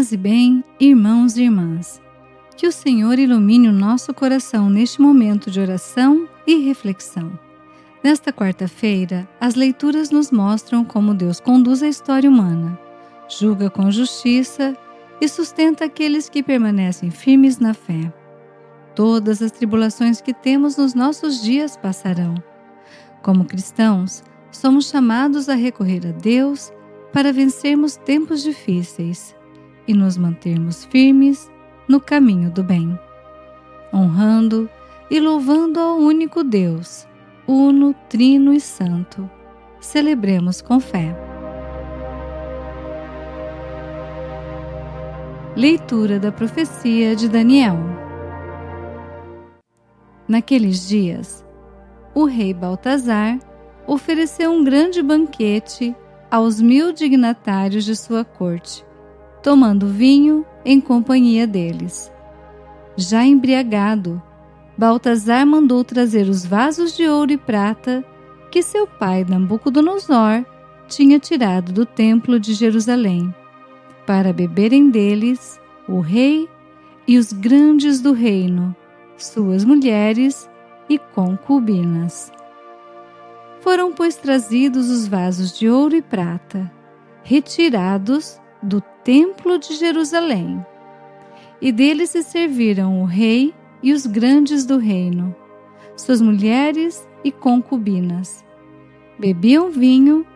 Paz e bem, irmãos e irmãs. Que o Senhor ilumine o nosso coração neste momento de oração e reflexão. Nesta quarta-feira, as leituras nos mostram como Deus conduz a história humana, julga com justiça e sustenta aqueles que permanecem firmes na fé. Todas as tribulações que temos nos nossos dias passarão. Como cristãos, somos chamados a recorrer a Deus para vencermos tempos difíceis e nos mantermos firmes no caminho do bem, honrando e louvando ao único Deus, uno, trino e santo. Celebremos com fé. Leitura da profecia de Daniel. Naqueles dias, o rei Baltazar ofereceu um grande banquete aos 1000 dignatários de sua corte, tomando vinho em companhia deles. Já embriagado, Baltazar mandou trazer os vasos de ouro e prata que seu pai Nabucodonosor tinha tirado do templo de Jerusalém, para beberem deles o rei e os grandes do reino, suas mulheres e concubinas. Foram, pois, trazidos os vasos de ouro e prata, retirados do templo de Jerusalém, e deles se serviram o rei e os grandes do reino, suas mulheres e concubinas. Bebiam vinho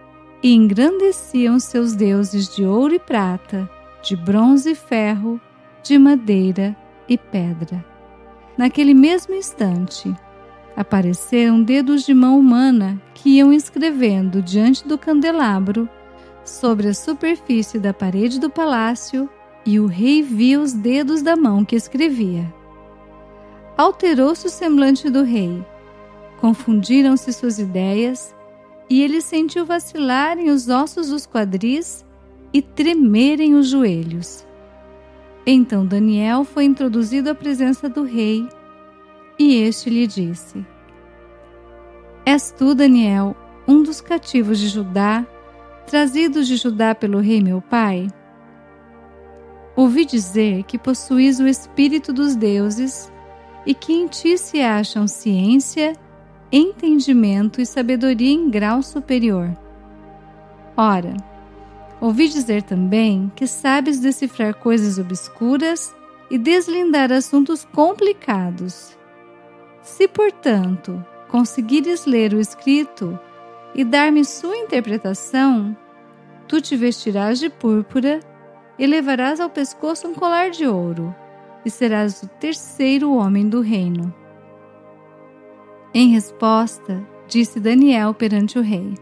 e engrandeciam seus deuses de ouro e prata, de bronze e ferro, de madeira e pedra. Naquele mesmo instante, apareceram dedos de mão humana que iam escrevendo diante do candelabro sobre a superfície da parede do palácio, e o rei viu os dedos da mão que escrevia. Alterou-se o semblante do rei, confundiram-se suas ideias, e ele sentiu vacilarem os ossos dos quadris e tremerem os joelhos. Então Daniel foi introduzido à presença do rei, e este lhe disse: És tu, Daniel, um dos cativos de Judá, trazidos de Judá pelo rei meu pai? Ouvi dizer que possuís o espírito dos deuses e que em ti se acham ciência, entendimento e sabedoria em grau superior. Ora, ouvi dizer também que sabes decifrar coisas obscuras e deslindar assuntos complicados. Se, portanto, conseguires ler o escrito e dar-me sua interpretação, tu te vestirás de púrpura e levarás ao pescoço um colar de ouro, e serás o terceiro homem do reino. Em resposta, disse Daniel perante o rei: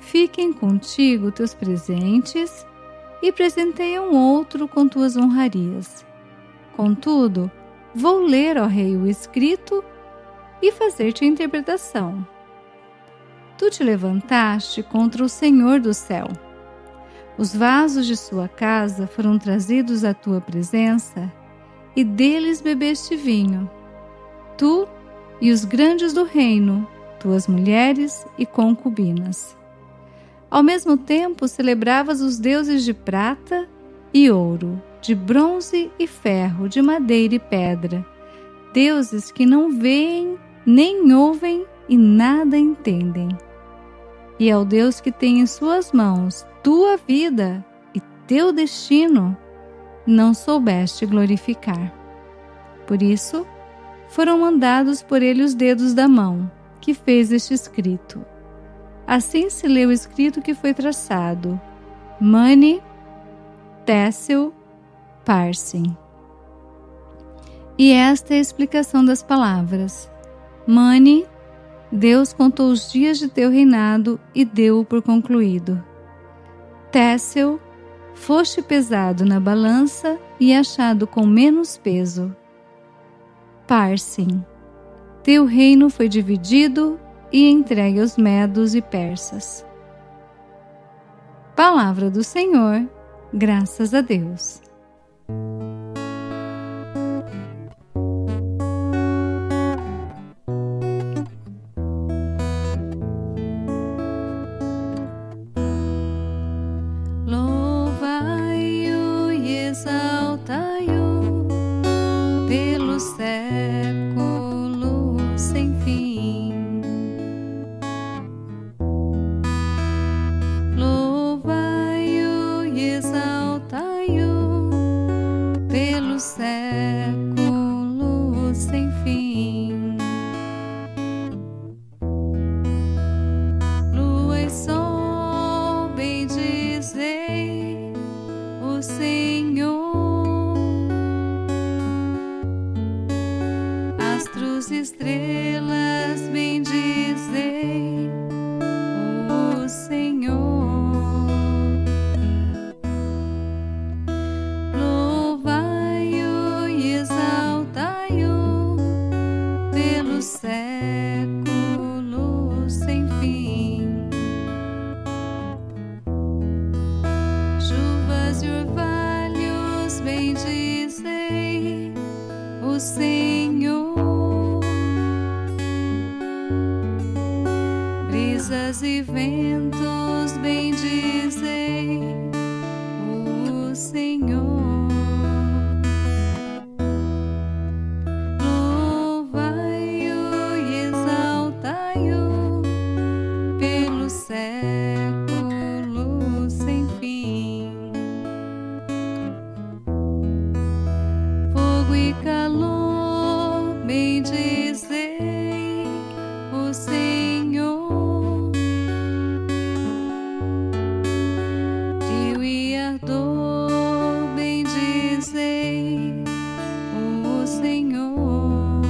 Fiquem contigo teus presentes, e presenteia um outro com tuas honrarias. Contudo, vou ler, ó rei, o escrito e fazer-te a interpretação. Tu te levantaste contra o Senhor do céu. Os vasos de sua casa foram trazidos à tua presença, e deles bebeste vinho. Tu e os grandes do reino, tuas mulheres e concubinas. Ao mesmo tempo celebravas os deuses de prata e ouro, de bronze e ferro, de madeira e pedra, deuses que não veem, nem ouvem e nada entendem. E ao Deus que tem em suas mãos tua vida e teu destino, não soubeste glorificar. Por isso, foram mandados por ele os dedos da mão, que fez este escrito. Assim se lê o escrito que foi traçado: Mani, Téssel, Parsim. E esta é a explicação das palavras. Mani, Deus contou os dias de teu reinado e deu-o por concluído. Téssel, foste pesado na balança e achado com menos peso. Parsim, teu reino foi dividido e entregue aos medos e persas. Palavra do Senhor, graças a Deus. brisas e ventos, bendizei o Senhor. Louvai-o e exaltai-o pelos séculos sem fim. Fogo e calor, bendizei o Senhor. Frio e ardor, bendizei o Senhor.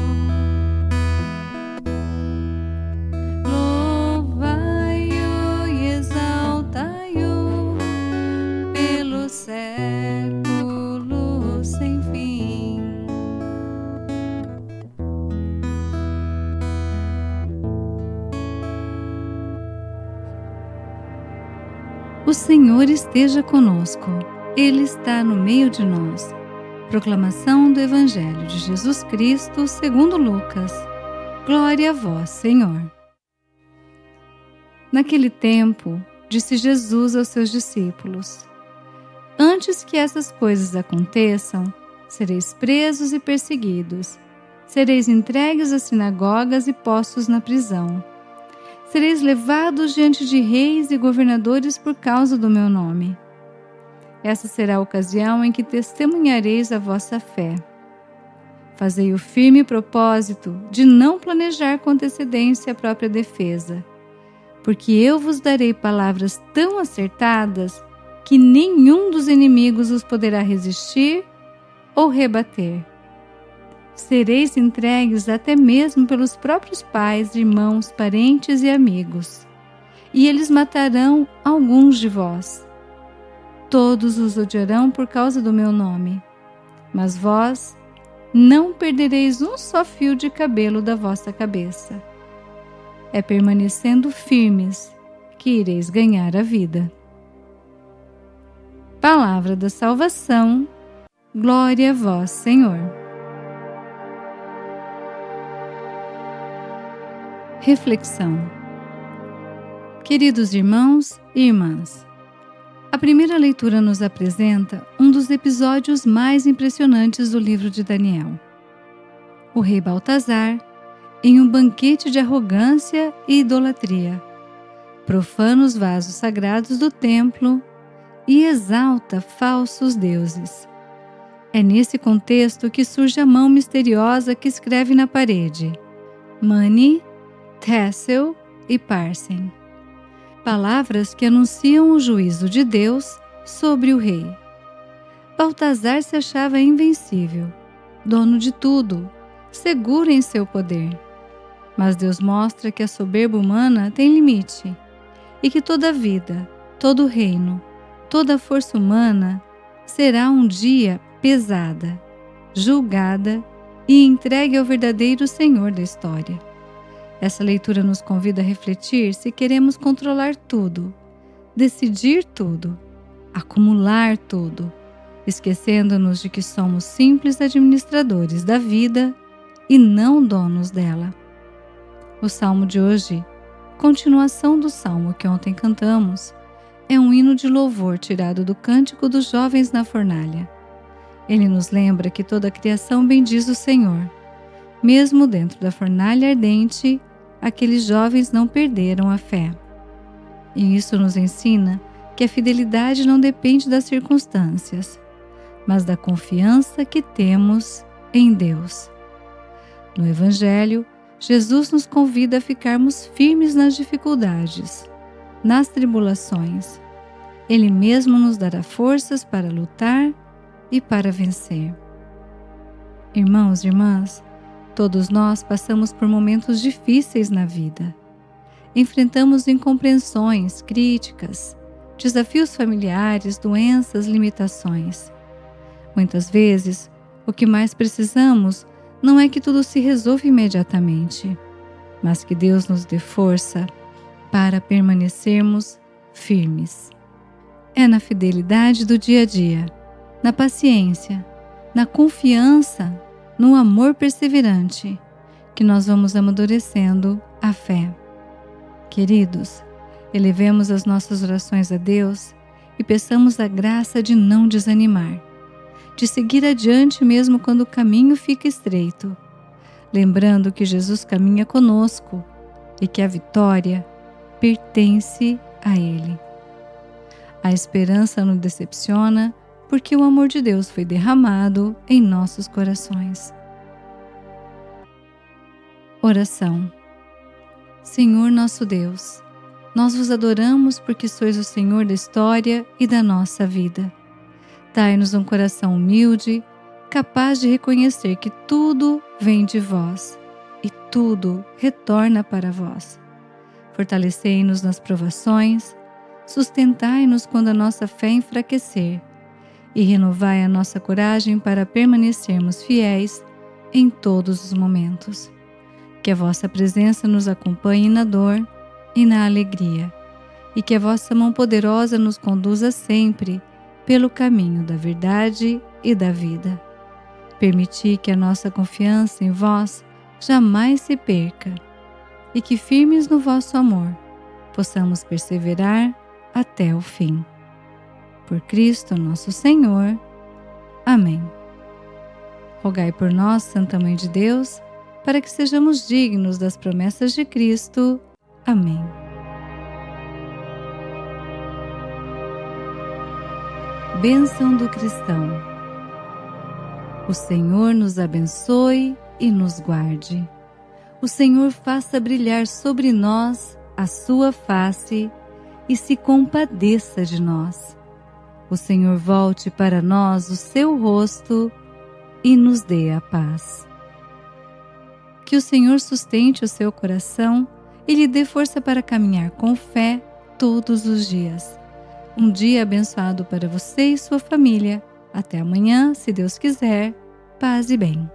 Louvai-o e exaltai-o pelos séculos sem fim. O Senhor esteja conosco, Ele está no meio de nós. Proclamação do Evangelho de Jesus Cristo segundo Lucas. Glória a vós, Senhor. Naquele tempo, disse Jesus aos seus discípulos: Antes que essas coisas aconteçam, sereis presos e perseguidos, sereis entregues às sinagogas e postos na prisão. Sereis levados diante de reis e governadores por causa do meu nome. Essa será a ocasião em que testemunhareis a vossa fé. Fazei o firme propósito de não planejar com antecedência a própria defesa, porque eu vos darei palavras tão acertadas que nenhum dos inimigos os poderá resistir ou rebater. Sereis entregues até mesmo pelos próprios pais, irmãos, parentes e amigos, e eles matarão alguns de vós. Todos os odiarão por causa do meu nome, mas vós não perdereis um só fio de cabelo da vossa cabeça. É permanecendo firmes que ireis ganhar a vida. Palavra da salvação, glória a vós, Senhor. Reflexão. Queridos irmãos e irmãs, a primeira leitura nos apresenta um dos episódios mais impressionantes do livro de Daniel. O rei Baltazar, em um banquete de arrogância e idolatria, profana os vasos sagrados do templo e exalta falsos deuses. É nesse contexto que surge a mão misteriosa que escreve na parede: Mani, Tessel e Parsem, palavras que anunciam o juízo de Deus sobre o rei. Baltazar se achava invencível, dono de tudo, seguro em seu poder. Mas Deus mostra que a soberba humana tem limite e que toda vida, todo reino, toda força humana será um dia pesada, julgada e entregue ao verdadeiro Senhor da história. Essa leitura nos convida a refletir se queremos controlar tudo, decidir tudo, acumular tudo, esquecendo-nos de que somos simples administradores da vida e não donos dela. O salmo de hoje, continuação do salmo que ontem cantamos, é um hino de louvor tirado do Cântico dos Jovens na Fornalha. Ele nos lembra que toda a criação bendiz o Senhor. Mesmo dentro da fornalha ardente, aqueles jovens não perderam a fé. E isso nos ensina que a fidelidade não depende das circunstâncias, mas da confiança que temos em Deus. No Evangelho, Jesus nos convida a ficarmos firmes nas dificuldades, nas tribulações. Ele mesmo nos dará forças para lutar e para vencer. Irmãos e irmãs, todos nós passamos por momentos difíceis na vida. Enfrentamos incompreensões, críticas, desafios familiares, doenças, limitações. Muitas vezes, o que mais precisamos não é que tudo se resolva imediatamente, mas que Deus nos dê força para permanecermos firmes. É na fidelidade do dia a dia, na paciência, na confiança, no amor perseverante, que nós vamos amadurecendo a fé. Queridos, elevemos as nossas orações a Deus e peçamos a graça de não desanimar, de seguir adiante mesmo quando o caminho fica estreito, lembrando que Jesus caminha conosco e que a vitória pertence a Ele. A esperança não decepciona, porque o amor de Deus foi derramado em nossos corações. Oração. Senhor nosso Deus, nós vos adoramos porque sois o Senhor da história e da nossa vida. Dai-nos um coração humilde, capaz de reconhecer que tudo vem de vós e tudo retorna para vós. Fortalecei-nos nas provações, sustentai-nos quando a nossa fé enfraquecer e renovai a nossa coragem para permanecermos fiéis em todos os momentos. Que a vossa presença nos acompanhe na dor e na alegria, e que a vossa mão poderosa nos conduza sempre pelo caminho da verdade e da vida. Permiti que a nossa confiança em vós jamais se perca, e que firmes no vosso amor, possamos perseverar até o fim. Por Cristo nosso Senhor. Amém. Rogai por nós, Santa Mãe de Deus, para que sejamos dignos das promessas de Cristo. Amém. Bênção do cristão. O Senhor nos abençoe e nos guarde. O Senhor faça brilhar sobre nós a sua face e se compadeça de nós. O Senhor volte para nós o seu rosto e nos dê a paz. Que o Senhor sustente o seu coração e lhe dê força para caminhar com fé todos os dias. Um dia abençoado para você e sua família. Até amanhã, se Deus quiser. Paz e bem.